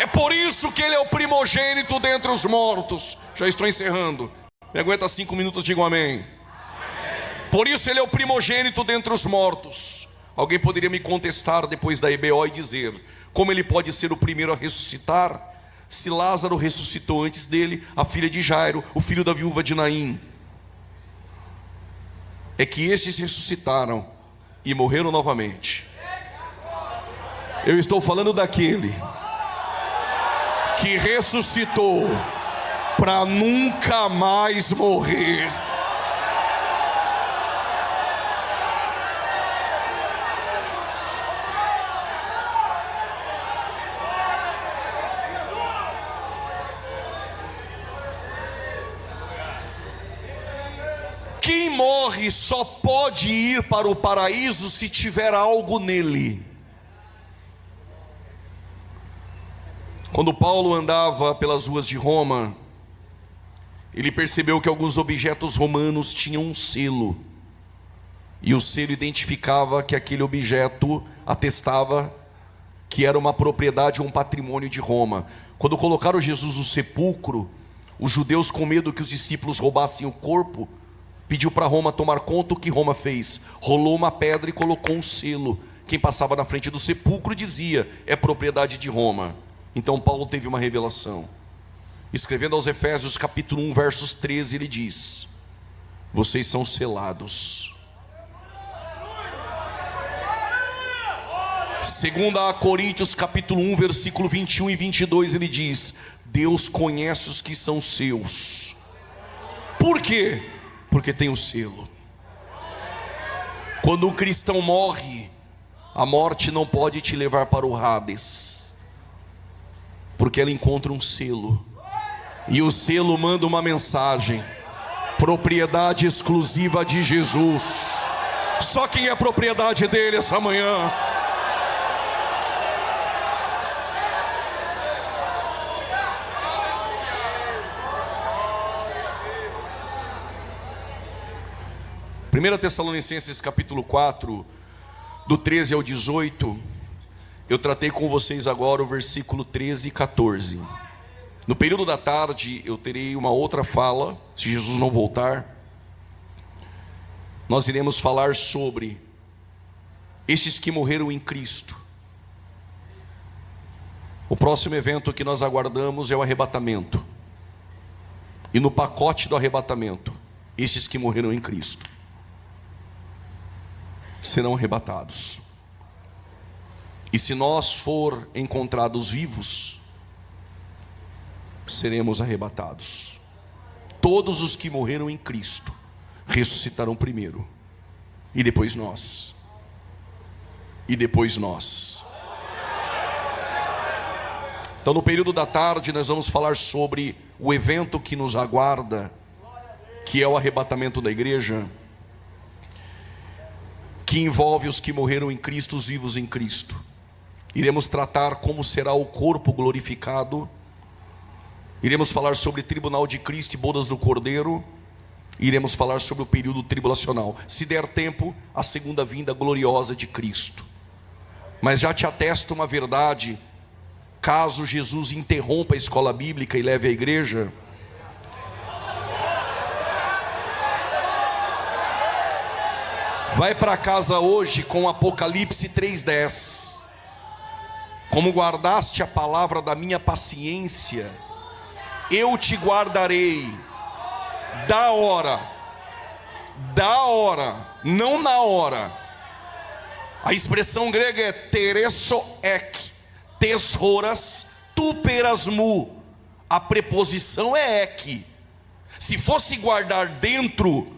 É por isso que ele é o primogênito dentre os mortos. Já estou encerrando. Me aguenta 5 minutos, digam amém. Por isso ele é o primogênito dentre os mortos. Alguém poderia me contestar depois da EBO e dizer: como ele pode ser o primeiro a ressuscitar, se Lázaro ressuscitou antes dele, a filha de Jairo, o filho da viúva de Naim? É que estes ressuscitaram e morreram novamente. Eu estou falando daquele que ressuscitou para nunca mais morrer. Quem morre só pode ir para o paraíso se tiver algo nele. Quando Paulo andava pelas ruas de Roma, ele percebeu que alguns objetos romanos tinham um selo, e o selo identificava que aquele objeto atestava que era uma propriedade ou um patrimônio de Roma. Quando colocaram Jesus no sepulcro, os judeus, com medo que os discípulos roubassem o corpo, pediu para Roma tomar conta. O que Roma fez? Rolou uma pedra e colocou um selo. Quem passava na frente do sepulcro dizia: é propriedade de Roma. Então Paulo teve uma revelação. Escrevendo aos Efésios capítulo 1 versos 13, ele diz: vocês são selados. Segundo a Coríntios capítulo 1 versículo 21 e 22, ele diz: Deus conhece os que são seus. Por quê? Porque tem o selo. Quando um cristão morre, a morte não pode te levar para o Hades, porque ela encontra um selo, e o selo manda uma mensagem: propriedade exclusiva de Jesus. Só quem é propriedade dele essa manhã. Primeira Tessalonicenses capítulo 4, do 13 ao 18, eu tratei com vocês agora o versículo 13 e 14. No período da tarde eu terei uma outra fala, se Jesus não voltar. Nós iremos falar sobre estes que morreram em Cristo. O próximo evento que nós aguardamos é o arrebatamento. E no pacote do arrebatamento, estes que morreram em Cristo serão arrebatados. E se nós for encontrados vivos, seremos arrebatados. Todos os que morreram em Cristo ressuscitarão primeiro, e depois nós, e depois nós. Então no período da tarde nós vamos falar sobre o evento que nos aguarda, que é o arrebatamento da igreja, que envolve os que morreram em Cristo, os vivos em Cristo. Iremos tratar como será o corpo glorificado. Iremos falar sobre tribunal de Cristo e bodas do Cordeiro. Iremos falar sobre o período tribulacional. Se der tempo, a segunda vinda gloriosa de Cristo. Mas já te atesto uma verdade: caso Jesus interrompa a escola bíblica e leve a igreja, vai para casa hoje com Apocalipse 3:10. Como guardaste a palavra da minha paciência, eu te guardarei da hora, não na hora. A expressão grega é tereso ek, tes horas, tu perasmu, A preposição é ek. Se fosse guardar dentro,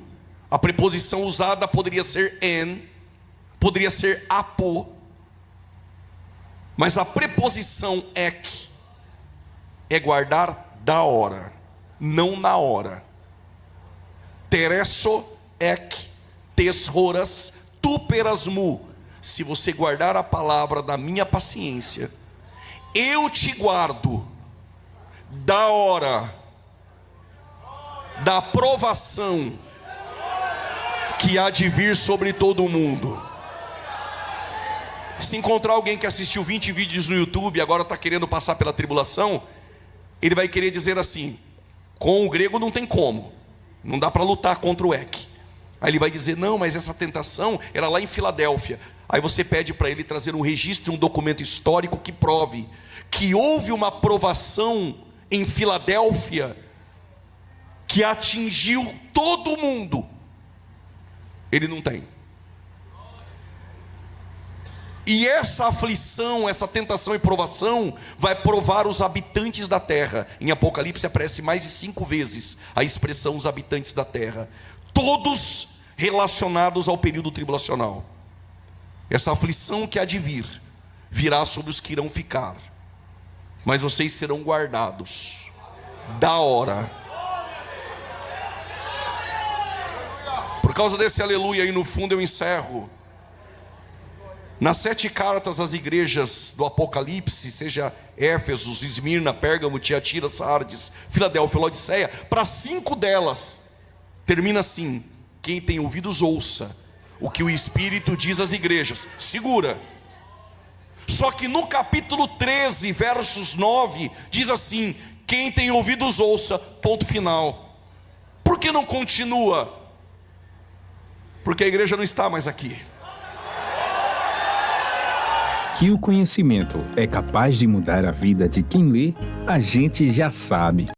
a preposição usada poderia ser en, poderia ser apo. Mas a preposição ek é guardar da hora, não na hora. Teresso ek tes horas tu perasmu. Se você guardar a palavra da minha paciência, eu te guardo da hora da provação que há de vir sobre todo o mundo. Se encontrar alguém que assistiu 20 vídeos no YouTube e agora está querendo passar pela tribulação, ele vai querer dizer assim: com o grego não tem como, não dá para lutar contra o ek. Aí ele vai dizer: não, mas essa tentação era lá em Filadélfia. Aí você pede para ele trazer um registro, um documento histórico que prove que houve uma provação em Filadélfia que atingiu todo mundo. Ele não tem. E essa aflição, essa tentação e provação vai provar os habitantes da terra. Em Apocalipse aparece mais de 5 vezes a expressão os habitantes da terra, todos relacionados ao período tribulacional. Essa aflição que há de vir virá sobre os que irão ficar, mas vocês serão guardados da hora. Por causa desse aleluia aí no fundo eu encerro. Nas 7 cartas às igrejas do Apocalipse, seja Éfeso, Esmirna, Pérgamo, Tiatira, Sardes, Filadélfia, Laodiceia, para 5 delas termina assim: quem tem ouvidos ouça o que o Espírito diz às igrejas. Segura. Só que no capítulo 13, versos 9, diz assim: quem tem ouvidos ouça, ponto final. Por que não continua? Porque a igreja não está mais aqui. Que o conhecimento é capaz de mudar a vida de quem lê, a gente já sabe.